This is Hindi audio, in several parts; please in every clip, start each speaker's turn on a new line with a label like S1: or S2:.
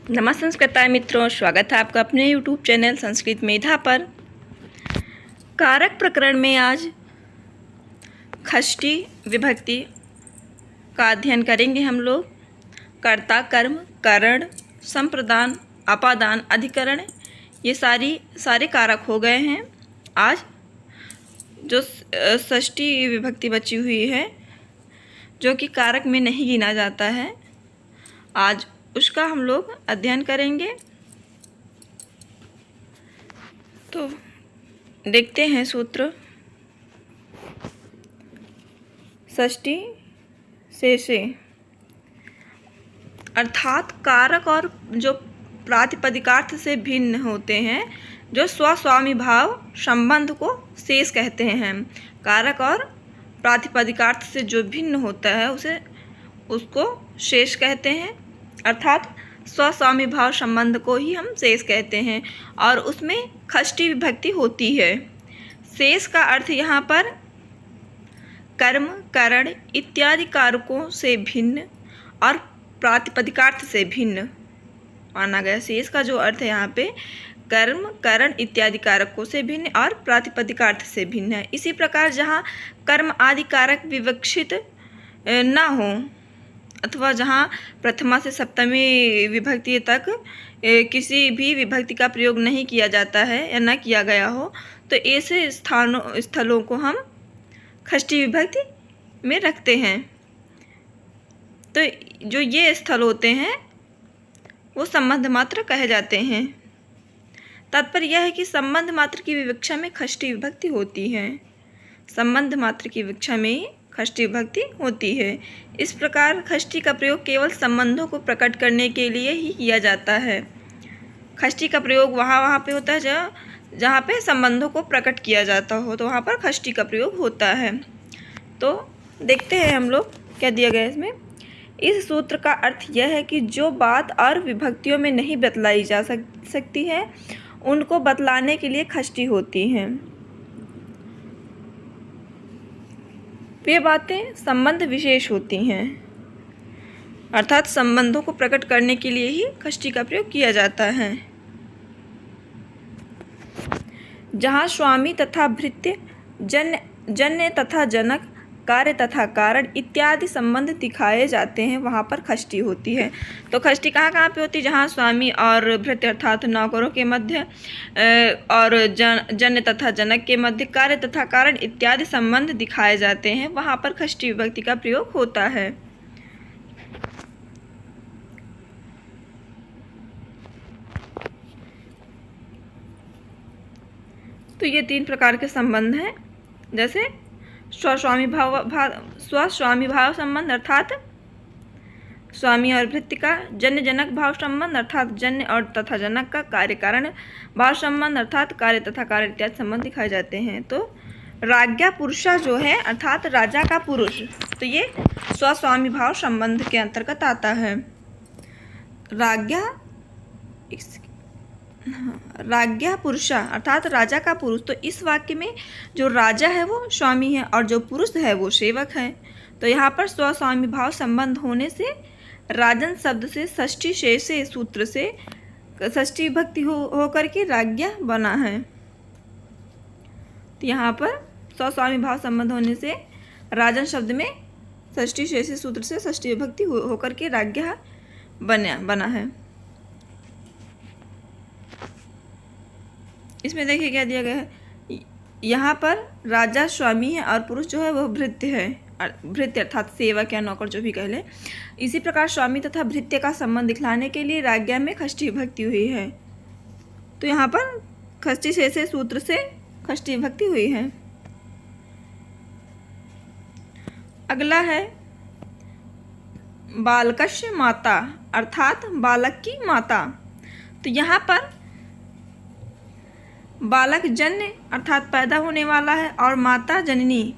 S1: नमस्कार संस्कृताय मित्रों, स्वागत है आपका अपने YouTube चैनल संस्कृत मेधा पर। कारक प्रकरण में आज षष्ठी विभक्ति का अध्ययन करेंगे हम लोग। कर्ता, कर्म, करण, संप्रदान, अपादान, अधिकरण, ये सारे कारक हो गए हैं। आज जो षष्ठी विभक्ति बची हुई है जो कि कारक में नहीं गिना जाता है, आज उसका हम लोग अध्ययन करेंगे। तो देखते हैं सूत्र। षष्ठी से अर्थात कारक और जो प्रातिपदिकार्थ से भिन्न होते हैं, जो स्वस्वामी भाव संबंध को शेष कहते हैं। कारक और प्रातिपदिकार्थ से जो भिन्न होता है उसको शेष कहते हैं, अर्थात स्वस्वामी भाव संबंध को ही हम शेष कहते हैं और उसमें षष्ठी विभक्ति होती है। शेष का अर्थ यहाँ पर कर्म, करण इत्यादि कारकों से भिन्न और प्रातिपदिकार्थ से भिन्न माना गया। शेष का जो अर्थ है यहाँ पे कर्म, करण इत्यादि कारकों से भिन्न और प्रातिपदिकार्थ से भिन्न है। इसी प्रकार जहाँ कर्म आदि कारक विवक्षित ना हो अथवा जहाँ प्रथमा से सप्तमी विभक्ति तक किसी भी विभक्ति का प्रयोग नहीं किया जाता है या न किया गया हो, तो ऐसे स्थलों को हम षष्ठी विभक्ति में रखते हैं। तो जो ये स्थल होते हैं वो संबंध मात्र कहे जाते हैं। तात्पर्य यह है कि संबंध मात्र की विवक्षा में षष्ठी विभक्ति होती है। संबंध मात्र की विवक्षा में षष्ठी विभक्ति होती है। इस प्रकार षष्ठी का प्रयोग केवल संबंधों को प्रकट करने के लिए ही किया जाता है। षष्ठी का प्रयोग वहाँ पे होता है जहाँ पे संबंधों को प्रकट किया जाता हो, तो वहाँ पर षष्ठी का प्रयोग होता है। तो देखते हैं हम लोग क्या दिया गया इसमें। इस सूत्र का अर्थ यह है कि जो बात और विभक्तियों में नहीं बतलाई जा सकती है उनको बतलाने के लिए षष्ठी होती हैं। वे बातें संबंध विशेष होती हैं, अर्थात संबंधों को प्रकट करने के लिए ही षष्ठी का प्रयोग किया जाता है। जहाँ स्वामी तथा भृत्य, जन्य तथा जनक, कार्य तथा कारण इत्यादि संबंध दिखाए जाते हैं, वहाँ पर षष्ठी होती है। तो षष्ठी कहाँ पे होती है? जहाँ स्वामी और भृत्य अर्थात नौकरों के मध्य और जन्य तथा जनक के मध्य कार्य तथा कारण इत्यादि संबंध दिखाए जाते हैं, वहाँ पर षष्ठी विभक्ति का प्रयोग होता है। तो ये तीन प्रकार के संबंध हैं, जैसे स्वस्वामी भाव संबंध अर्थात स्वामी और भृत्य का, जन्य जनक भाव संबंध अर्थात जन्य और तथा जनक का, कार्य कारण भाव संबंध अर्थात कार्य तथा कारण इत्यादि संबंध दिखाए जाते हैं। तो राज्ञा पुरुषा जो है अर्थात राजा का पुरुष, तो ये स्वस्वामी भाव संबंध के अंतर्गत आता है। राज्ञा पुरुषा अर्थात राजा का पुरुष, तो इस वाक्य में जो राजा है वो स्वामी है और जो पुरुष है वो सेवक है। तो यहाँ पर स्वस्वामी भाव संबंध होने से राजन शब्द से षष्ठी शेषे सूत्र से षष्ठी विभक्ति होकर के राज्ञा बना है। तो यहाँ पर स्वस्वामी भाव संबंध होने से राजन शब्द में षष्ठी शेषे सूत्र से षष्ठी विभक्ति होकर के राज्ञा बना है। इसमें देखिए क्या दिया गया है। यहाँ पर राजा स्वामी है और पुरुष जो है वह भृत्य है, भृत्य अर्थात सेवक या नौकर जो भी कह ले। इसी प्रकार स्वामी तथा भृत्य का संबंध दिखलाने के लिए राज्ञा में षष्ठी विभक्ति हुई है। तो यहाँ पर षष्ठी शेषे सूत्र से षष्ठी विभक्ति हुई है। अगला है बालकस्य माता अर्थात बालक की माता। तो यहाँ पर बालक जन्य अर्थात पैदा होने वाला है और माता जननी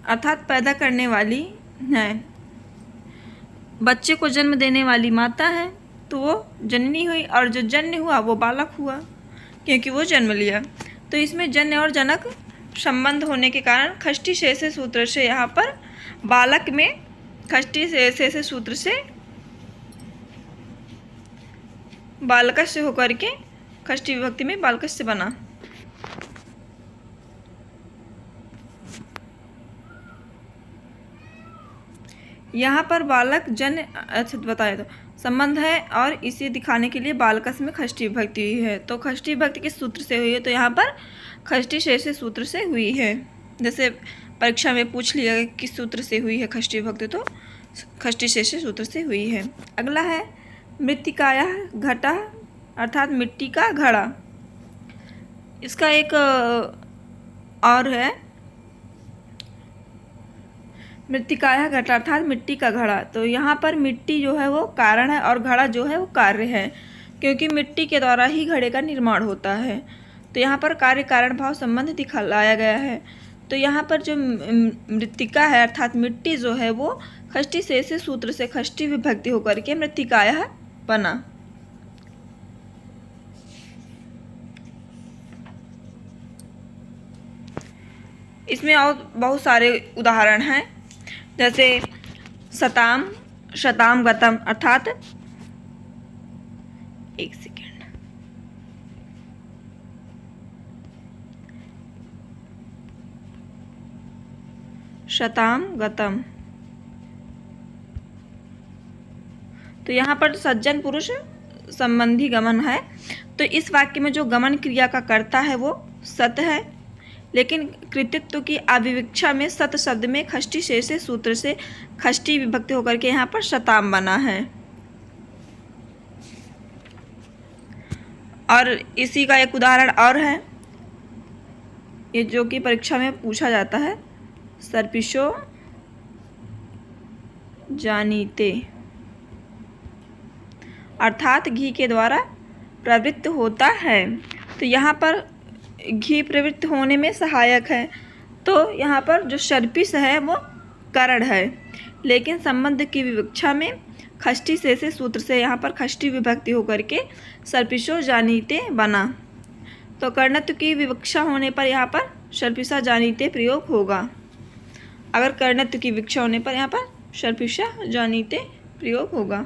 S1: अर्थात पैदा करने वाली है। बच्चे को जन्म देने वाली माता है तो वो जननी हुई और जो जन्य हुआ वो बालक हुआ क्योंकि वो जन्म लिया। तो इसमें जन्य और जनक संबंध होने के कारण षष्ठी शेषे सूत्र से यहाँ पर बालक में षष्ठी शेषे सूत्र से बालकस्य होकर के षष्ठी विभक्ति में बालकस्य बना। यहाँ पर बालक जन अच्छा बताया तो संबंध है और इसे दिखाने के लिए बालकस्य में षष्ठी विभक्ति हुई है। तो षष्ठी विभक्ति किस सूत्र से हुई है? तो यहाँ पर षष्ठी शेष सूत्र से हुई है। जैसे परीक्षा में पूछ लिया किस सूत्र से हुई है षष्ठी विभक्ति, तो षष्ठी शेष सूत्र से हुई है। अगला है मृत्तिकाया घटा अर्थात मिट्टी का घड़ा। इसका एक और है मृत्तिकाया घटा अर्थात मिट्टी का घड़ा। तो यहाँ पर मिट्टी जो है वो कारण है और घड़ा जो है वो कार्य है, क्योंकि मिट्टी के द्वारा ही घड़े का निर्माण होता है। तो यहाँ पर कार्य कारण भाव संबंध दिखाया गया है। तो यहाँ पर जो मृत्तिका है अर्थात मिट्टी जो है वो षष्ठी शेष सूत्र से षष्ठी विभक्ति होकर के मृत्तिकाया बना। इसमें और बहुत सारे उदाहरण हैं, जैसे शताम शताम गतम अर्थात एक सेकेंड शताम गतम। तो यहाँ पर सज्जन पुरुष संबंधी गमन है। तो इस वाक्य में जो गमन क्रिया का कर्ता है वो सत है, लेकिन कृतित्व की अविवक्षा में सत शब्द में षष्ठी शेष सूत्र से षष्ठी विभक्ति होकर के यहाँ पर शताम बना है। और इसी का एक उदाहरण और है, ये जो कि परीक्षा में पूछा जाता है, सर्पिशो जानीते अर्थात घी के द्वारा प्रवृत्त होता है। तो यहाँ पर घी प्रवृत्त होने में सहायक है। तो यहाँ पर जो सर्पिस है वो करण है, लेकिन संबंध की विवक्षा में षष्ठी शेष सूत्र से यहाँ पर षष्ठी विभक्ति होकर के सर्पिशो जानीते बना। तो कर्णत्व की विवक्षा होने पर यहाँ पर सर्पिशा जानीते प्रयोग होगा। अगर कर्णत्व की विवक्षा होने पर यहाँ पर सर्पिशा जानीते प्रयोग होगा।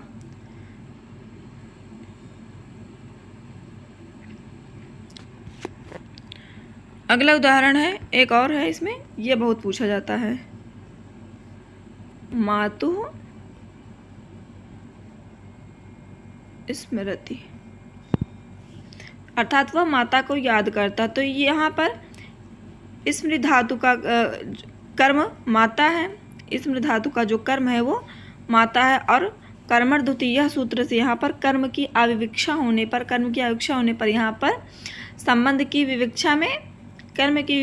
S1: अगला उदाहरण है, एक और है इसमें, यह बहुत पूछा जाता है। मातु स्मृति अर्थात वह माता को याद करता। तो यहाँ पर स्मृति धातु का कर्म माता है। स्मृति धातु का जो कर्म है वो माता है, और कर्मण द्वितीय सूत्र से यहाँ पर कर्म की अविवक्षा होने पर यहाँ पर संबंध की विवक्षा में कर्म की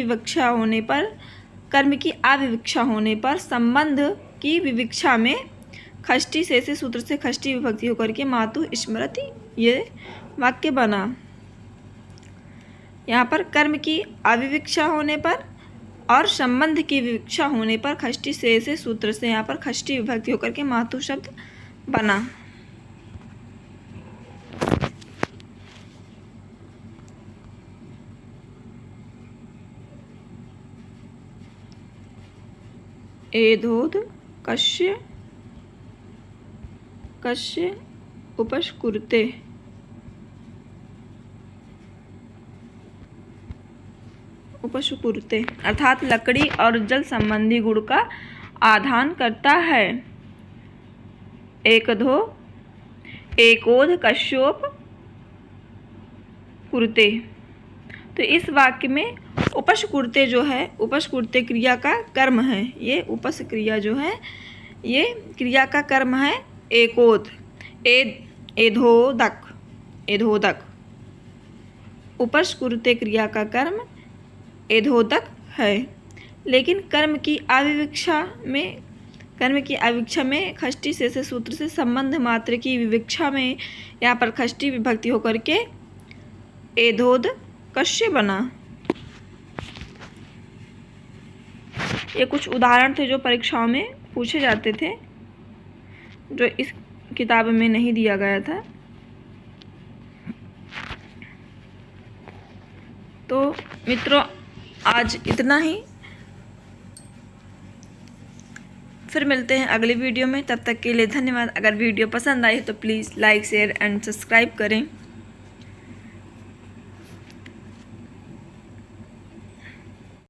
S1: अविवक्षा होने पर संबंध की विवक्षा में षष्ठी शेष सूत्र से षष्ठी विभक्ति होकर के मातु स्मृति ये वाक्य बना। यहाँ पर कर्म की अविवक्षा होने पर और संबंध की विवक्षा होने पर षष्ठी शेष सूत्र से यहाँ पर षष्ठी विभक्ति होकर के मातु शब्द बना। एधोद कश्य उपस्कुरुते अर्थात लकड़ी और जल संबंधी गुण का आधान करता है। एकोध कश्योप कुरुते। तो इस वाक्य में उपस्कुरुते जो है, उपस्कुरुते क्रिया का कर्म है। ये उपस क्रिया जो है ये क्रिया का कर्म है एकोद एधोदक। उपस्कुरुते क्रिया का कर्म एधोदक है, लेकिन कर्म की अविवक्षा में षष्ठी शेष सूत्र से संबंध मात्र की विवक्षा में यहाँ पर षष्ठी विभक्ति होकर के एधोद कश्य बना। ये कुछ उदाहरण थे जो परीक्षाओं में पूछे जाते थे, जो इस किताब में नहीं दिया गया था। तो मित्रों आज इतना ही, फिर मिलते हैं अगले वीडियो में। तब तक के लिए धन्यवाद। अगर वीडियो पसंद आई तो please like share and subscribe करें।